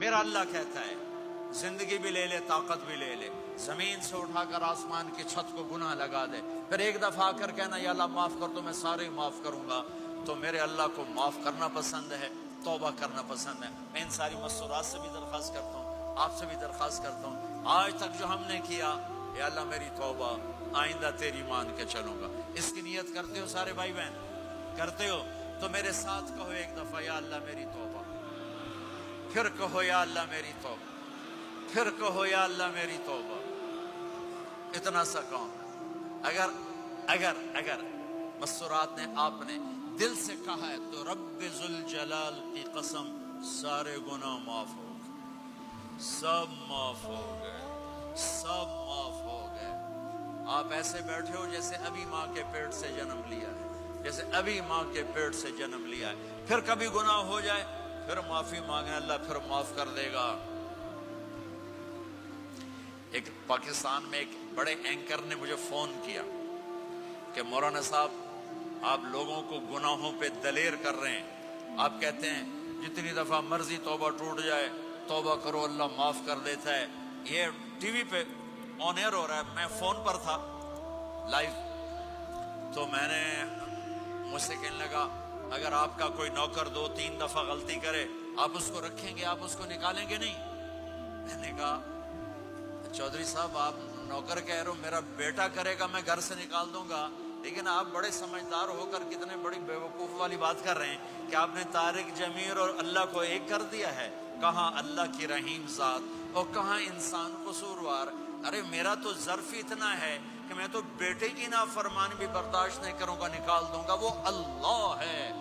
میرا اللہ کہتا ہے زندگی بھی لے لے طاقت بھی لے لے، زمین سے اٹھا کر آسمان کی چھت کو گناہ لگا دے، پھر ایک دفعہ آ کر کہنا یا اللہ معاف کر، تو میں سارے معاف کروں گا۔ تو میرے اللہ کو معاف کرنا پسند ہے، توبہ کرنا پسند ہے۔ میں ان ساری مسورات سے بھی درخواست کرتا ہوں، آپ سے بھی درخواست کرتا ہوں، آج تک جو ہم نے کیا، یا اللہ میری توبہ، آئندہ تیری مان کے چلوں گا۔ اس کی نیت کرتے ہو سارے بھائی بہن؟ کرتے ہو تو میرے ساتھ کہو ایک دفعہ یا اللہ میری توبہ، پھر کہو یا اللہ میری توبہ، پھر کہو یا اللہ میری توبہ۔ اتنا سا کام اگر مسورات نے آپ نے دل سے کہا ہے تو رب ذوالجلال کی قسم سارے گناہ معاف ہو گئے، سب معاف ہو گئے، سب معاف ہو گئے۔ آپ ایسے بیٹھے ہو جیسے ابھی ماں کے پیٹ سے جنم لیا ہے، جیسے ابھی ماں کے پیٹ سے جنم لیا ہے۔ پھر کبھی گناہ ہو جائے پھر معافی مانگے، اللہ پھر معاف کر دے گا۔ ایک پاکستان میں ایک بڑے اینکر نے مجھے فون کیا کہ مولانا صاحب آپ لوگوں کو گناہوں پہ دلیر کر رہے ہیں، آپ کہتے ہیں جتنی دفعہ مرضی توبہ ٹوٹ جائے توبہ کرو اللہ معاف کر دیتا ہے۔ یہ ٹی وی پہ آن ایئر ہو رہا ہے، میں فون پر تھا لائیو، تو میں نے مجھ سے کہنے لگا اگر آپ کا کوئی نوکر 2-3 دفعہ غلطی کرے آپ اس کو رکھیں گے، آپ اس کو نکالیں گے نہیں؟ میں نے کہا چودھری صاحب آپ نوکر کہہ رہے ہو، میرا بیٹا کرے گا میں گھر سے نکال دوں گا، لیکن آپ بڑے سمجھدار ہو کر کتنے بڑی بیوقوف والی بات کر رہے ہیں کہ آپ نے طارق جمیل اور اللہ کو ایک کر دیا ہے۔ کہاں اللہ کی رحیم ذات اور کہاں انسان قصوروار۔ ارے میرا تو ظرف اتنا ہے کہ میں تو بیٹے کی نافرمانی بھی برداشت نہیں کروں گا، نکال دوں گا، وہ اللہ ہے۔